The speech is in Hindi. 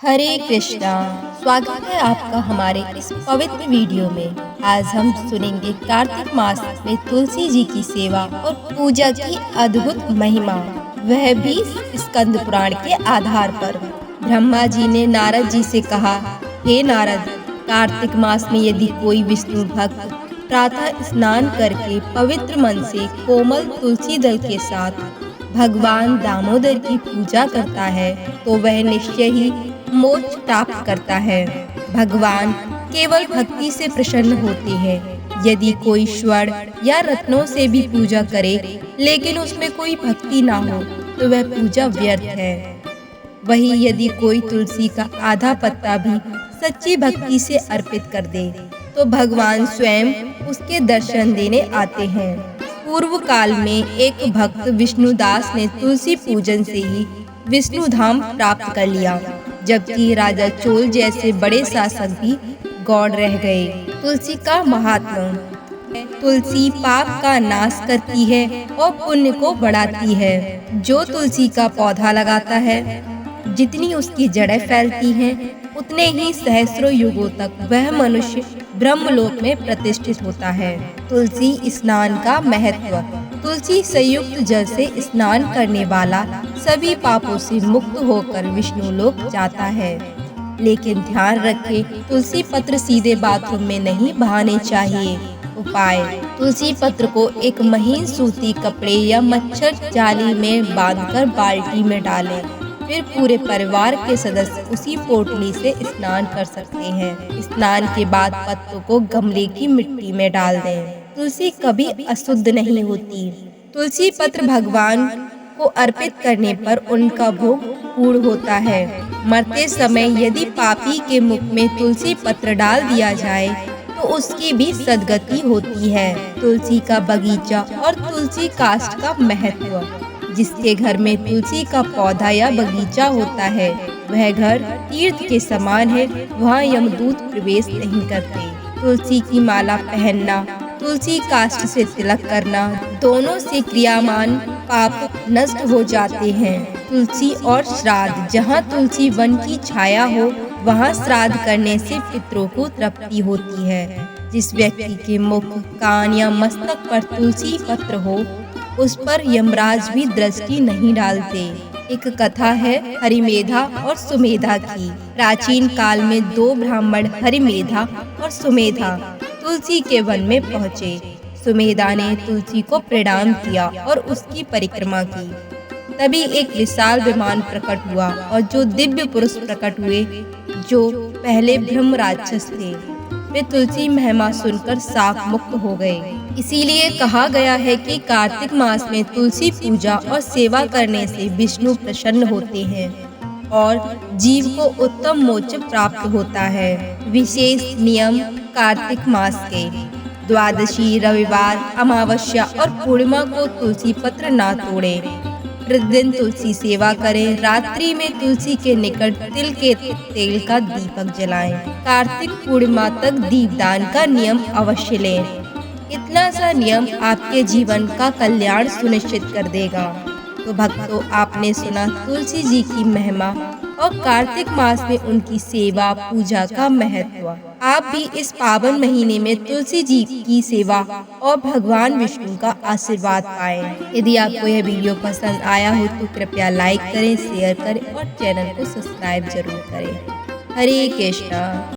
हरे कृष्णा। स्वागत है आपका हमारे इस पवित्र वीडियो में। आज हम सुनेंगे कार्तिक मास में तुलसी जी की सेवा और पूजा की अद्भुत महिमा, वह भी स्कंद पुराण के आधार पर। ब्रह्मा जी ने नारद जी से कहा, हे नारद, कार्तिक मास में यदि कोई विष्णु भक्त प्रातः स्नान करके पवित्र मन से कोमल तुलसी दल के साथ भगवान दामोदर की पूजा करता है तो वह निश्चय ही मोक्ष प्राप्त करता है। भगवान केवल भक्ति से प्रसन्न होते हैं। यदि कोई स्वर्ण या रत्नों से भी पूजा करे लेकिन उसमें कोई भक्ति ना हो तो वह पूजा व्यर्थ है। वही यदि कोई तुलसी का आधा पत्ता भी सच्ची भक्ति से अर्पित कर दे तो भगवान स्वयं उसके दर्शन देने आते हैं। पूर्व काल में एक भक्त विष्णुदास ने तुलसी पूजन से ही विष्णु धाम प्राप्त कर लिया, जबकि राजा चोल जैसे बड़े शासक भी गौड़ रह गए। तुलसी का महात्मा। तुलसी पाप का नाश करती है और पुण्य को बढ़ाती है। जो तुलसी का पौधा लगाता है, जितनी उसकी जड़ें फैलती हैं, उतने ही सहस्रों युगों तक वह मनुष्य ब्रह्मलोक में प्रतिष्ठित होता है। तुलसी स्नान का महत्व। तुलसी संयुक्त जल से स्नान करने वाला सभी पापों से मुक्त होकर विष्णु लोक जाता है। लेकिन ध्यान रखें, तुलसी पत्र सीधे बाथरूम में नहीं बहाने चाहिए। उपाय: तुलसी पत्र को एक महीन सूती कपड़े या मच्छर जाली में बांधकर बाल्टी में डालें। फिर पूरे परिवार के सदस्य उसी पोटली से स्नान कर सकते हैं। स्नान के बाद पत्तों को गमले की मिट्टी में डाल दें। तुलसी कभी अशुद्ध नहीं होती। तुलसी पत्र भगवान को अर्पित करने पर उनका भोग पूर्ण होता है। मरते समय यदि पापी के मुख में तुलसी पत्र डाल दिया जाए तो उसकी भी सद्गति होती है। तुलसी का बगीचा और तुलसी काष्ठ का महत्व। जिसके घर में तुलसी का पौधा या बगीचा होता है वह घर तीर्थ के समान है, वहाँ यमदूत प्रवेश नहीं करते। तुलसी की माला पहनना, तुलसी काष्ठ से तिलक करना, दोनों से क्रियामान पाप नष्ट हो जाते हैं। तुलसी और श्राद्ध। जहाँ तुलसी वन की छाया हो वहाँ श्राद्ध करने से पितरों को तृप्ति होती है। जिस व्यक्ति के मुख, कान या मस्तक पर तुलसी पत्र हो उस पर यमराज भी दृष्टि नहीं डालते। एक कथा है हरिमेधा और सुमेधा की। प्राचीन काल में दो ब्राह्मण हरिमेधा और सुमेधा तुलसी के वन में पहुँचे। सुमेधा ने तुलसी को प्रणाम किया और उसकी परिक्रमा की। तभी एक विशाल विमान प्रकट हुआ और जो दिव्य पुरुष प्रकट हुए, जो पहले ब्रह्म राक्षस थे, वे तुलसी महिमा सुनकर साप मुक्त हो गए। इसीलिए कहा गया है कि कार्तिक मास में तुलसी पूजा और सेवा करने से विष्णु प्रसन्न होते हैं और जीव को उत्तम मोक्ष प्राप्त होता है। विशेष नियम कार्तिक मास के: द्वादशी, रविवार, अमावस्या और पूर्णिमा को तुलसी पत्र ना तोड़ें। प्रतिदिन तुलसी सेवा करें। रात्रि में तुलसी के निकट तिल के तेल का दीपक जलाएं। कार्तिक पूर्णिमा तक दीपदान का नियम अवश्य लें। इतना सा नियम आपके जीवन का कल्याण सुनिश्चित कर देगा। तो भक्तों, आपने सुना तुलसी जी की महिमा और कार्तिक मास में उनकी सेवा पूजा का महत्व। आप भी इस पावन महीने में तुलसी जी की सेवा और भगवान विष्णु का आशीर्वाद पाएं। यदि आपको यह वीडियो पसंद आया हो तो कृपया लाइक करें, शेयर करें और चैनल को सब्सक्राइब जरूर करें। हरे कृष्णा।